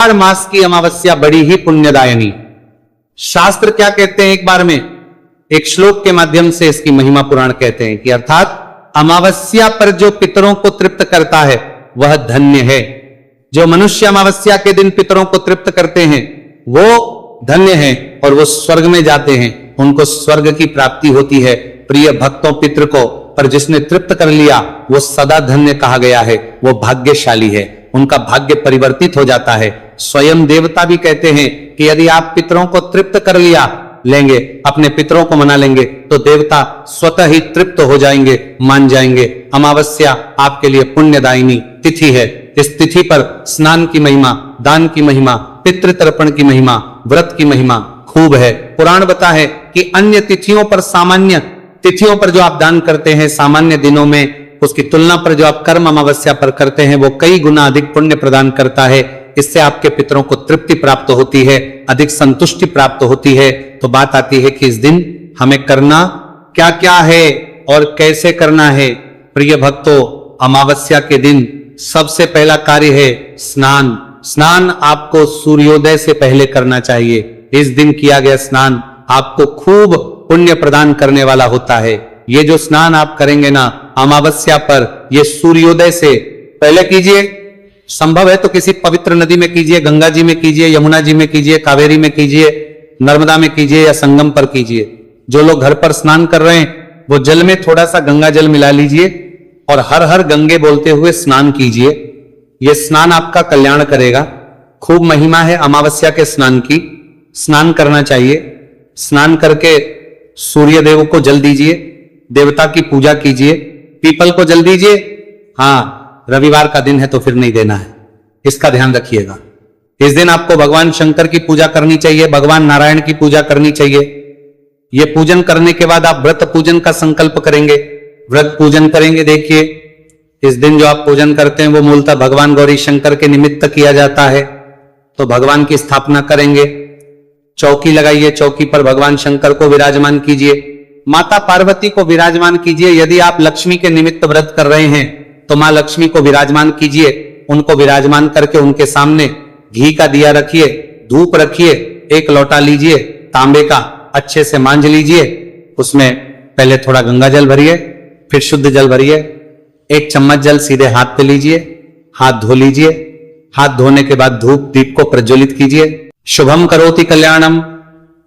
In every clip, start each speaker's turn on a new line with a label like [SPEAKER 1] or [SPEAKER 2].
[SPEAKER 1] हर मास की अमावस्या बड़ी ही पुण्यदायिनी। शास्त्र क्या कहते हैं, एक बार में एक श्लोक के माध्यम से इसकी महिमा पुराण कहते हैं कि अर्थात अमावस्या पर जो पितरों को तृप्त करता है वह धन्य है। जो मनुष्य अमावस्या के दिन पितरों को तृप्त करते हैं वो धन्य है और वो स्वर्ग में जाते हैं, उनको स्वर्ग की प्राप्ति होती है। प्रिय भक्तों, पितृ को पर जिसने तृप्त कर लिया वो सदा धन्य कहा गया है, वो भाग्यशाली है, उनका भाग्य परिवर्तित हो जाता है। स्वयं देवता भी कहते हैं कि यदि आप पितरों को तृप्त कर लिया लेंगे, अपने पितरों को मना लेंगे तो देवता स्वतः ही तृप्त हो जाएंगे, मान जाएंगे। अमावस्या आपके लिए पुण्यदायिनी तिथि है। इस तिथि पर स्नान की महिमा, दान की महिमा, पितृतर्पण की महिमा, व्रत की महिमा खूब है। पुराण बता है कि अन्य तिथियों पर, सामान्य तिथियों पर जो आप दान करते हैं सामान्य दिनों में, उसकी तुलना पर जो आप कर्म अमावस्या पर करते हैं वो कई गुना अधिक पुण्य प्रदान करता है। इससे आपके पितरों को तृप्ति प्राप्त होती है, अधिक संतुष्टि प्राप्त होती है। तो बात आती है कि इस दिन हमें करना क्या क्या है और कैसे करना है। प्रिय भक्तों, अमावस्या के दिन सबसे पहला कार्य है स्नान। स्नान आपको सूर्योदय से पहले करना चाहिए। इस दिन किया गया स्नान आपको खूब पुण्य प्रदान करने वाला होता है। ये जो स्नान आप करेंगे ना अमावस्या पर, ये सूर्योदय से पहले कीजिए। संभव है तो किसी पवित्र नदी में कीजिए, गंगा जी में कीजिए, यमुना जी में कीजिए, कावेरी में कीजिए, नर्मदा में कीजिए या संगम पर कीजिए। जो लोग घर पर स्नान कर रहे हैं वो जल में थोड़ा सा गंगा जल मिला लीजिए और हर हर गंगे बोलते हुए स्नान कीजिए। यह स्नान आपका कल्याण करेगा। खूब महिमा है अमावस्या के स्नान की, स्नान करना चाहिए। स्नान करके सूर्य देव को जल दीजिए, देवता की पूजा कीजिए, पीपल को जल दीजिए। हाँ, रविवार का दिन है तो फिर नहीं देना है, इसका ध्यान रखिएगा। इस दिन आपको भगवान शंकर की पूजा करनी चाहिए, भगवान नारायण की पूजा करनी चाहिए। यह पूजन करने के बाद आप व्रत पूजन का संकल्प करेंगे, व्रत पूजन करेंगे। देखिए, इस दिन जो आप पूजन करते हैं वो मूलतः भगवान गौरी शंकर के निमित्त किया जाता है। तो भगवान की स्थापना करेंगे, चौकी लगाइए, चौकी पर भगवान शंकर को विराजमान कीजिए, माता पार्वती को विराजमान कीजिए। यदि आप लक्ष्मी के निमित्त व्रत कर रहे हैं तो मां लक्ष्मी को विराजमान कीजिए। उनको विराजमान करके उनके सामने घी का दिया रखिए, धूप रखिए, एक लोटा लीजिए तांबे का, अच्छे से मांझ लीजिए। उसमें पहले थोड़ा गंगा जल भरिए, फिर शुद्ध जल भरिए। 1 चम्मच जल सीधे हाथ पे लीजिए, हाथ धो लीजिए। हाथ धोने के बाद धूप दीप को प्रज्वलित कीजिए। शुभम करोति कल्याणम,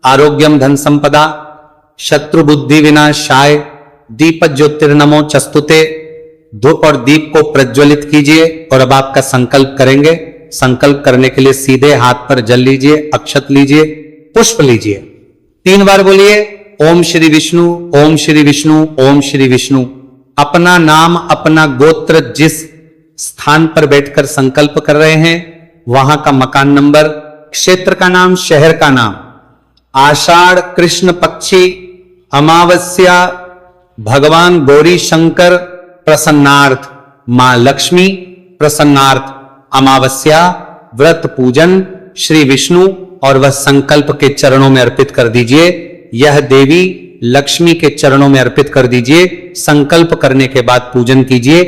[SPEAKER 1] आरोग्यम धन संपदा, शत्रु बुद्धि विनाशाय, दीप ज्योतिर्नमो चस्तुते। धूप और दीप को प्रज्वलित कीजिए और अब आपका संकल्प करेंगे। संकल्प करने के लिए सीधे हाथ पर जल लीजिए, अक्षत लीजिए, पुष्प लीजिए। 3 बार बोलिए ओम श्री विष्णु, ओम श्री विष्णु, ओम श्री विष्णु। अपना नाम, अपना गोत्र, जिस स्थान पर बैठकर संकल्प कर रहे हैं वहां का मकान नंबर, क्षेत्र का नाम, शहर का नाम, आषाढ़ कृष्ण पक्षी, अमावस्या, भगवान गौरी शंकर प्रसन्नार्थ, मां लक्ष्मी प्रसन्नार्थ, अमावस्या, व्रत पूजन, श्री विष्णु और वह संकल्प के चरणों में अर्पित कर दीजिए। यह देवी लक्ष्मी के चरणों में अर्पित कर दीजिए। संकल्प करने के बाद पूजन कीजिए।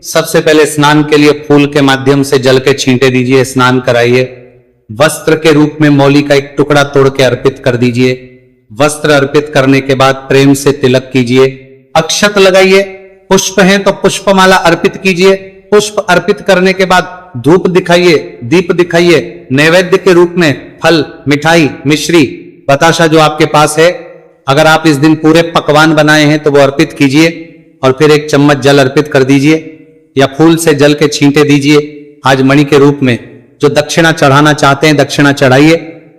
[SPEAKER 1] सबसे पहले स्नान के लिए फूल के माध्यम से जल के छींटे दीजिए, स्नान कराइए। वस्त्र के रूप में मौली का एक टुकड़ा तोड़ के अर्पित कर दीजिए। वस्त्र अर्पित करने के बाद प्रेम से तिलक कीजिए, अक्षत लगाइए। पुष्प हैं तो पुष्पमाला अर्पित कीजिए। पुष्प अर्पित करने के बाद धूप दिखाइए, दीप दिखाइए। नैवेद्य के रूप में फल, मिठाई, मिश्री, बताशा जो आपके पास है, अगर आप इस दिन पूरे पकवान बनाए हैं तो वो अर्पित कीजिए और फिर 1 चम्मच जल अर्पित कर दीजिए या फूल से जल के छींटे दीजिए आज मणि के रूप में। जो दक्षिणा चढ़ाना चाहते हैं दक्षिणा चढ़ाइए।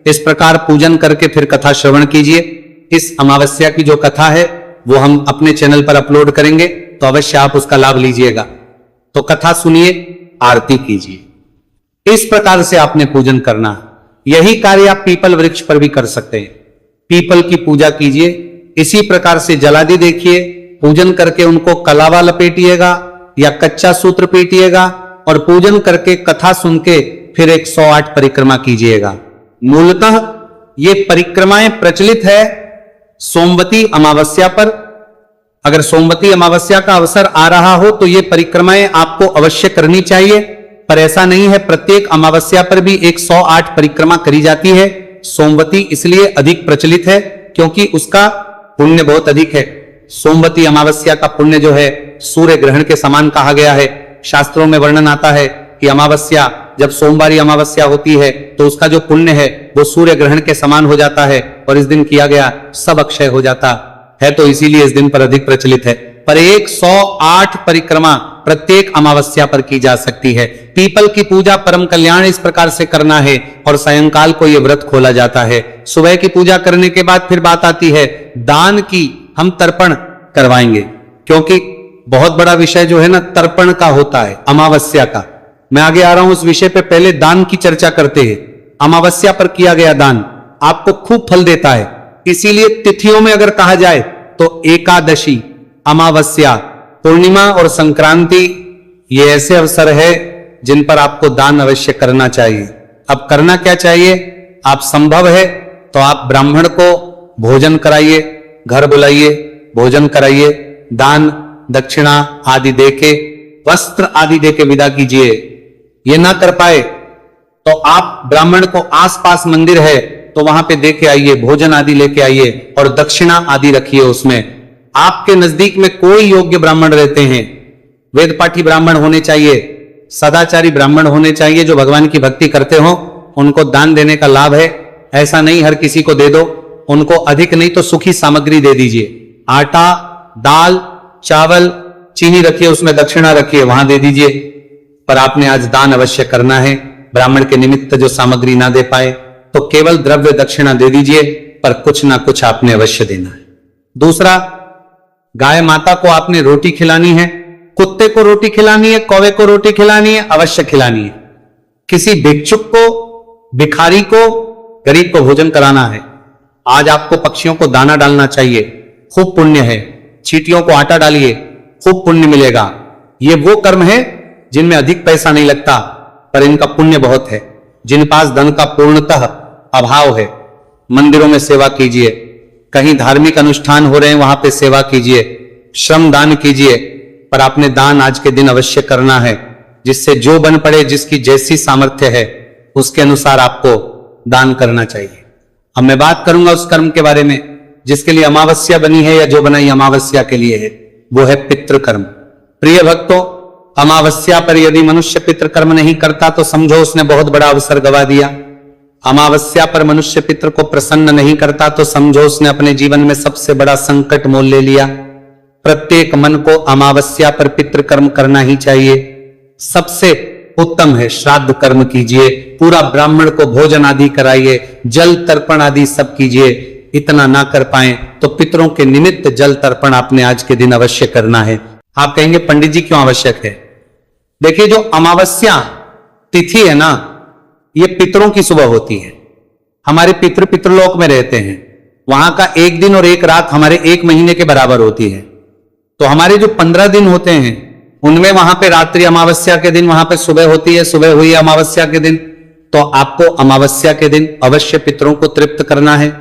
[SPEAKER 1] इस प्रकार पूजन करके फिर कथा श्रवण कीजिए। इस अमावस्या की जो कथा है वो हम अपने चैनल पर अपलोड करेंगे तो अवश्य आप उसका लाभ लीजिएगा। तो कथा सुनिए, आरती कीजिए। इस प्रकार से आपने पूजन करना। यही कार्य आप पीपल वृक्ष पर भी कर सकते हैं। पीपल की पूजा कीजिए, इसी प्रकार से जलादि देखिए। पूजन करके उनको कलावा लपेटिएगा या कच्चा सूत्र पीटिएगा और पूजन करके कथा सुन के फिर 108 परिक्रमा कीजिएगा। मूलतः ये परिक्रमाएं प्रचलित है सोमवती अमावस्या पर। अगर सोमवती अमावस्या का अवसर आ रहा हो तो ये परिक्रमाएं आपको अवश्य करनी चाहिए। पर ऐसा नहीं है, प्रत्येक अमावस्या पर भी 108 परिक्रमा करी जाती है। सोमवती इसलिए अधिक प्रचलित है क्योंकि उसका पुण्य बहुत अधिक है। सोमवती अमावस्या का पुण्य जो है सूर्य ग्रहण के समान कहा गया है। शास्त्रों में वर्णन आता है कि अमावस्या, जब सोमवारी अमावस्या होती है तो उसका जो पुण्य है वो सूर्य ग्रहण के समान हो जाता है और इस दिन किया गया सब अक्षय हो जाता है, तो इसीलिए इस दिन पर अधिक प्रचलित है। पर 108 परिक्रमा प्रत्येक अमावस्या पर की जा सकती है। पीपल की पूजा परम कल्याण इस प्रकार से करना है और सायंकाल को यह व्रत खोला जाता है। सुबह की पूजा करने के बाद फिर बात आती है दान की। हम तर्पण करवाएंगे क्योंकि बहुत बड़ा विषय जो है ना तर्पण का होता है, अमावस्या का। मैं आगे आ रहा हूं उस विषय पे, पहले दान की चर्चा करते हैं। अमावस्या पर किया गया दान आपको खूब फल देता है। इसीलिए तिथियों में अगर कहा जाए तो एकादशी, अमावस्या, पूर्णिमा और संक्रांति ये ऐसे अवसर है जिन पर आपको दान अवश्य करना चाहिए। अब करना क्या चाहिए? आप संभव है तो आप ब्राह्मण को भोजन कराइए, घर बुलाइए, भोजन कराइए, दान दक्षिणा आदि देके, वस्त्र आदि देके विदा कीजिए। ये ना कर पाए तो आप ब्राह्मण को आसपास मंदिर है तो वहां पे देके आइए, भोजन आदि लेके आइए और दक्षिणा आदि रखिए उसमें। आपके नजदीक में कोई योग्य ब्राह्मण रहते हैं, वेद पाठी ब्राह्मण होने चाहिए, सदाचारी ब्राह्मण होने चाहिए जो भगवान की भक्ति करते हो, उनको दान देने का लाभ है। ऐसा नहीं हर किसी को दे दो, उनको अधिक नहीं तो सूखी सामग्री दे दीजिए। आटा, दाल, चावल, चीनी रखिए, उसमें दक्षिणा रखिए, वहां दे दीजिए। पर आपने आज दान अवश्य करना है। ब्राह्मण के निमित्त जो सामग्री ना दे पाए तो केवल द्रव्य दक्षिणा दे दीजिए, पर कुछ ना कुछ आपने अवश्य देना है। दूसरा, गाय माता को आपने रोटी खिलानी है, कुत्ते को रोटी खिलानी है, कौवे को रोटी खिलानी है, अवश्य खिलानी है। किसी भिक्षुक को, भिखारी को, गरीब को भोजन कराना है। आज आपको पक्षियों को दाना डालना चाहिए, खूब पुण्य है। चींटियों को आटा डालिए, खूब पुण्य मिलेगा। ये वो कर्म है जिनमें अधिक पैसा नहीं लगता पर इनका पुण्य बहुत है। जिन पास धन का पूर्णतः अभाव है, मंदिरों में सेवा कीजिए, कहीं धार्मिक अनुष्ठान हो रहे हैं वहां पे सेवा कीजिए, श्रम दान कीजिए। पर आपने दान आज के दिन अवश्य करना है, जिससे जो बन पड़े, जिसकी जैसी सामर्थ्य है उसके अनुसार आपको दान करना चाहिए। अब मैं बात करूंगा उस कर्म के बारे में जिसके लिए अमावस्या बनी है या जो बनाई अमावस्या के लिए है, वो है पितृकर्म। प्रिय भक्तों, अमावस्या पर यदि मनुष्य पितृकर्म नहीं करता तो समझो उसने बहुत बड़ा अवसर गवा दिया। अमावस्या पर मनुष्य पितृ को प्रसन्न नहीं करता तो समझो उसने अपने जीवन में सबसे बड़ा संकट मोल ले लिया। प्रत्येक मन को अमावस्या पर पितृकर्म करना ही चाहिए। सबसे उत्तम है श्राद्ध कर्म कीजिए, पूरा ब्राह्मण को भोजन आदि कराइए, जल तर्पण आदि सब कीजिए। इतना ना कर पाए तो पितरों के निमित्त जल तर्पण आपने आज के दिन अवश्य करना है। आप कहेंगे पंडित जी क्यों आवश्यक है? देखिए, जो अमावस्या तिथि है ना, ये पितरों की सुबह होती है। हमारे पितृ पितृलोक में रहते हैं, वहां का एक दिन और एक रात हमारे एक महीने के बराबर होती है। तो हमारे जो 15 दिन होते हैं उनमें वहां पे रात्रि अमावस्या के दिन वहां पे सुबह होती है, सुबह हुई अमावस्या के दिन। तो आपको अमावस्या के दिन अवश्य पितरों को तृप्त करना है।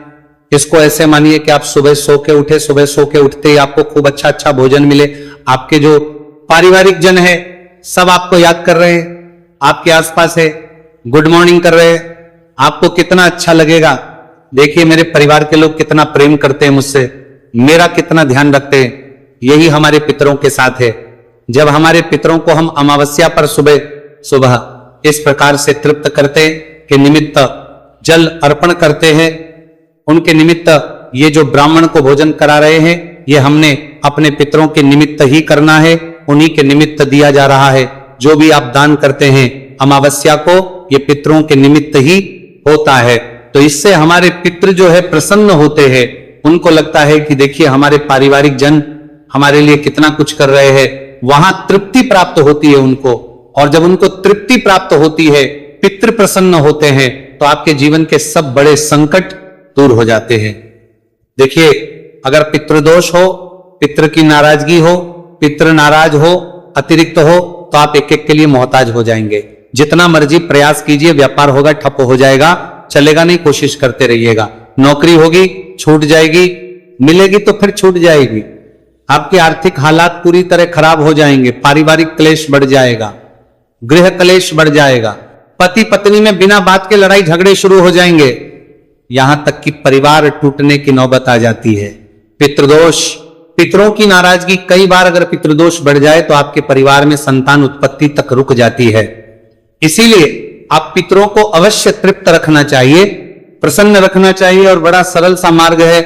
[SPEAKER 1] इसको ऐसे मानिए कि आप सुबह सो के उठे, सुबह सो के उठते ही आपको खूब अच्छा अच्छा भोजन मिले। आपके जो पारिवारिक जन है सब आपको याद कर रहे हैं, आपके आसपास है, गुड मॉर्निंग कर रहे हैं, आपको कितना अच्छा लगेगा। देखिए मेरे परिवार के लोग कितना प्रेम करते हैं मुझसे, मेरा कितना ध्यान रखते हैं। यही हमारे पितरों के साथ है। जब हमारे पितरों को हम अमावस्या पर सुबह सुबह इस प्रकार से तृप्त करते के निमित्त जल अर्पण करते हैं, उनके निमित्त ये जो ब्राह्मण को भोजन करा रहे हैं ये हमने अपने पितरों के निमित्त ही करना है, उन्हीं के निमित्त दिया जा रहा है। जो भी आप दान करते हैं अमावस्या को, ये पितरों के निमित्त ही होता है। तो इससे हमारे पितृ जो है प्रसन्न होते हैं। उनको लगता है कि देखिए हमारे पारिवारिक जन हमारे लिए कितना कुछ कर रहे हैं। वहां तृप्ति प्राप्त होती है उनको, और जब उनको तृप्ति प्राप्त होती है, पितृ प्रसन्न होते हैं, तो आपके जीवन के सब बड़े संकट दूर हो जाते हैं। देखिए, अगर पितृदोष हो, पितृ की नाराजगी हो, पितृ नाराज हो, अतिरिक्त हो, तो आप एक एक के लिए मोहताज हो जाएंगे। जितना मर्जी प्रयास कीजिए, व्यापार होगा ठप हो जाएगा, चलेगा नहीं, कोशिश करते रहिएगा। नौकरी होगी छूट जाएगी, मिलेगी तो फिर छूट जाएगी। आपके आर्थिक हालात पूरी तरह खराब हो जाएंगे, पारिवारिक क्लेश बढ़ जाएगा। गृह कलेश बढ़ जाएगा, पति पत्नी में बिना बात के लड़ाई झगड़े शुरू हो जाएंगे, यहां तक कि परिवार टूटने की नौबत आ जाती है। पितृदोष, पितरों की नाराजगी, कई बार अगर पितृदोष बढ़ जाए तो आपके परिवार में संतान उत्पत्ति तक रुक जाती है। इसीलिए आप पितरों को अवश्य तृप्त रखना चाहिए, प्रसन्न रखना चाहिए। और बड़ा सरल सा मार्ग है,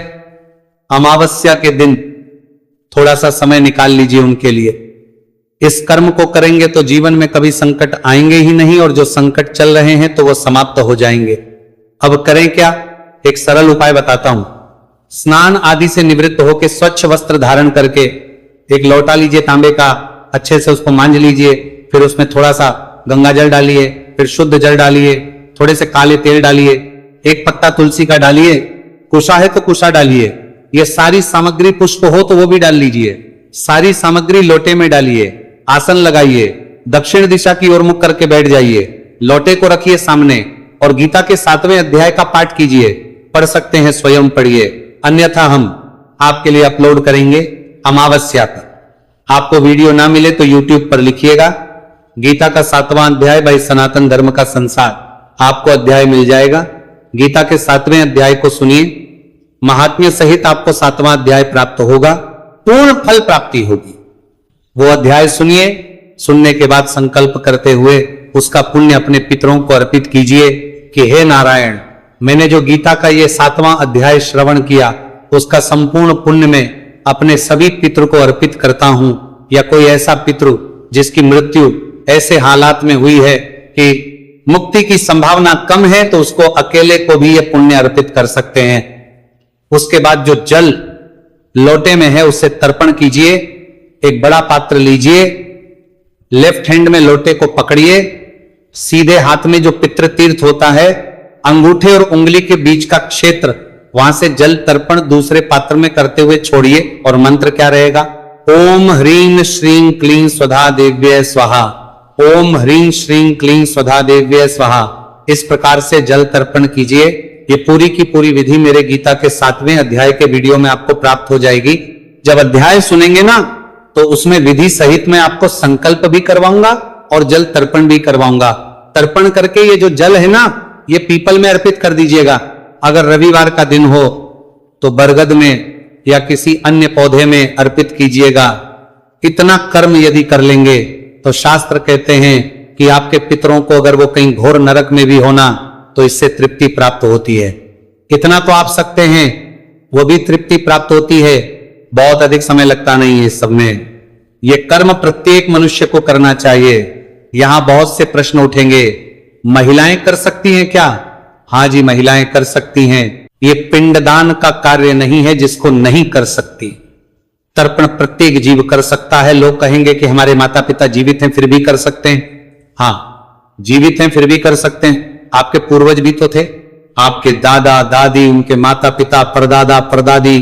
[SPEAKER 1] अमावस्या के दिन थोड़ा सा समय निकाल लीजिए उनके लिए। इस कर्म को करेंगे तो जीवन में कभी संकट आएंगे ही नहीं, और जो संकट चल रहे हैं तो वो समाप्त हो जाएंगे। अब करें क्या? एक सरल उपाय बताता हूं। स्नान आदि से निवृत्त होकर स्वच्छ वस्त्र धारण करके एक लोटा लीजिए तांबे का, अच्छे से उसको मांझ लीजिए, फिर उसमें थोड़ा सा गंगा जल डालिए, फिर शुद्ध जल डालिए, थोड़े से काले तेल डालिए, एक पत्ता तुलसी का डालिए, कुशा है तो कुशा डालिए, ये सारी सामग्री, पुष्प हो तो वो भी डाल लीजिए, सारी सामग्री लोटे में डालिए, आसन लगाइए, दक्षिण दिशा की ओर मुख करके बैठ जाइए, लोटे को रखिए सामने और गीता के 7वें अध्याय का पाठ कीजिए। पढ़ सकते हैं स्वयं पढ़िए, अन्यथा हम आपके लिए अपलोड करेंगे अमावस्या पर। आपको वीडियो ना मिले तो YouTube पर लिखिएगा गीता का 7वां अध्याय बाई सनातन धर्म का संसार, आपको अध्याय मिल जाएगा। गीता के 7वें अध्याय को सुनिए, महात्म्य सहित आपको 7वां अध्याय प्राप्त होगा, पूर्ण फल प्राप्ति होगी। वो अध्याय सुनिए, सुनने के बाद संकल्प करते हुए उसका पुण्य अपने पितरों को अर्पित कीजिए कि हे नारायण, मैंने जो गीता का ये 7वां अध्याय श्रवण किया उसका संपूर्ण पुण्य में अपने सभी पितरों को अर्पित करता हूं। या कोई ऐसा पितृ जिसकी मृत्यु ऐसे हालात में हुई है कि मुक्ति की संभावना कम है, तो उसको अकेले को भी ये पुण्य अर्पित कर सकते हैं। उसके बाद जो जल लोटे में है उसे तर्पण कीजिए। एक बड़ा पात्र लीजिए, लेफ्ट हैंड में लोटे को पकड़िए, सीधे हाथ में जो पितृ तीर्थ होता है, अंगूठे और उंगली के बीच का क्षेत्र, वहां से जल तर्पण दूसरे पात्र में करते हुए छोड़िए। और मंत्र क्या रहेगा? ओम ह्रीं श्रीं क्लीं स्वधा देव्ये स्वाहा, ओम ह्रीं श्रीं क्लीं स्वधा देव्ये स्वाहा। इस प्रकार से जल तर्पण कीजिए। ये पूरी की पूरी विधि मेरे गीता के 7वें अध्याय के वीडियो में आपको प्राप्त हो जाएगी। जब अध्याय सुनेंगे ना तो उसमें विधि सहित मैं आपको संकल्प भी करवाऊंगा और जल तर्पण भी करवाऊंगा। तर्पण करके ये जो जल है ना, ये पीपल में अर्पित कर दीजिएगा। अगर रविवार का दिन हो तो बरगद में या किसी अन्य पौधे में अर्पित कीजिएगा। इतना कर्म यदि कर लेंगे तो शास्त्र कहते हैं कि आपके पितरों को अगर वो कहीं घोर नरक में भी होना तो इससे तृप्ति प्राप्त होती है। इतना तो आप सकते हैं, वो भी तृप्ति प्राप्त होती है। बहुत अधिक समय लगता नहीं है इस सब में। ये कर्म प्रत्येक मनुष्य को करना चाहिए। यहां बहुत से प्रश्न उठेंगे, महिलाएं कर सकती हैं क्या? हाँ जी, महिलाएं कर सकती हैं। ये पिंडदान का कार्य नहीं है जिसको नहीं कर सकती। तर्पण प्रत्येक जीव कर सकता है। लोग कहेंगे कि हमारे माता पिता जीवित हैं फिर भी कर सकते हैं। हाँ, जीवित हैं फिर भी कर सकते हैं। आपके पूर्वज भी तो थे, आपके दादा दादी, उनके माता पिता, परदादा परदादी,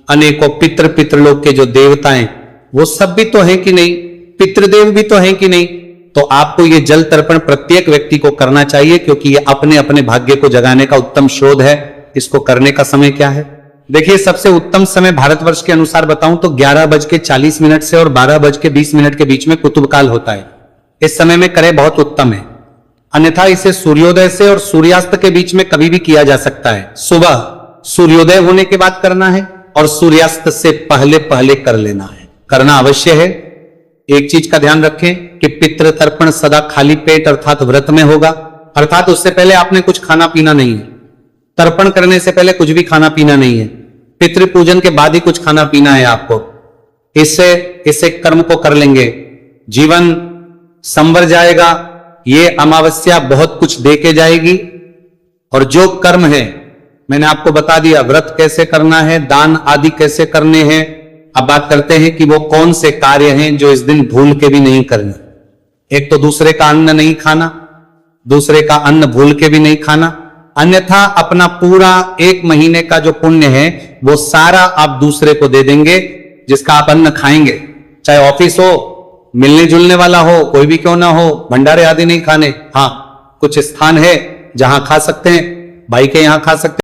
[SPEAKER 1] अनेकों पितृलोक के जो देवता हैं वो सब भी तो हैं कि नहीं, पितृदेव भी तो हैं कि नहीं। तो आपको ये जल तर्पण प्रत्येक व्यक्ति को करना चाहिए, क्योंकि ये अपने अपने भाग्य को जगाने का उत्तम शोध है। इसको करने का समय क्या है? देखिए, सबसे उत्तम समय भारतवर्ष के अनुसार बताऊं तो 11:40 से और 12:20 के बीच में कुतुबकाल होता है। इस समय में करें बहुत उत्तम है। अन्यथा इसे सूर्योदय से और सूर्यास्त के बीच में कभी भी किया जा सकता है। सुबह सूर्योदय होने के बाद करना है और सूर्यास्त से पहले पहले कर लेना है। करना अवश्य है। एक चीज का ध्यान रखें कि पितृ तर्पण सदा खाली पेट अर्थात व्रत में होगा, अर्थात उससे पहले आपने कुछ खाना पीना नहीं है। तर्पण करने से पहले कुछ भी खाना पीना नहीं है। पितृ पूजन के बाद ही कुछ खाना पीना है आपको। इससे कर्म को कर लेंगे, जीवन संवर जाएगा। ये अमावस्या बहुत कुछ दे के जाएगी। और जो कर्म है मैंने आपको बता दिया, व्रत कैसे करना है, दान आदि कैसे करने हैं। अब बात करते हैं कि वो कौन से कार्य हैं जो इस दिन भूल के भी नहीं करने। एक तो दूसरे का अन्न नहीं खाना, दूसरे का अन्न भूल के भी नहीं खाना। अन्यथा अपना पूरा 1 महीने का जो पुण्य है वो सारा आप दूसरे को दे देंगे, जिसका आप अन्न खाएंगे। चाहे ऑफिस हो, मिलने जुलने वाला हो, कोई भी क्यों ना हो, भंडारे आदि नहीं खाने। हाँ, कुछ स्थान है जहां खा सकते हैं, भाई के यहां खा सकते हैं।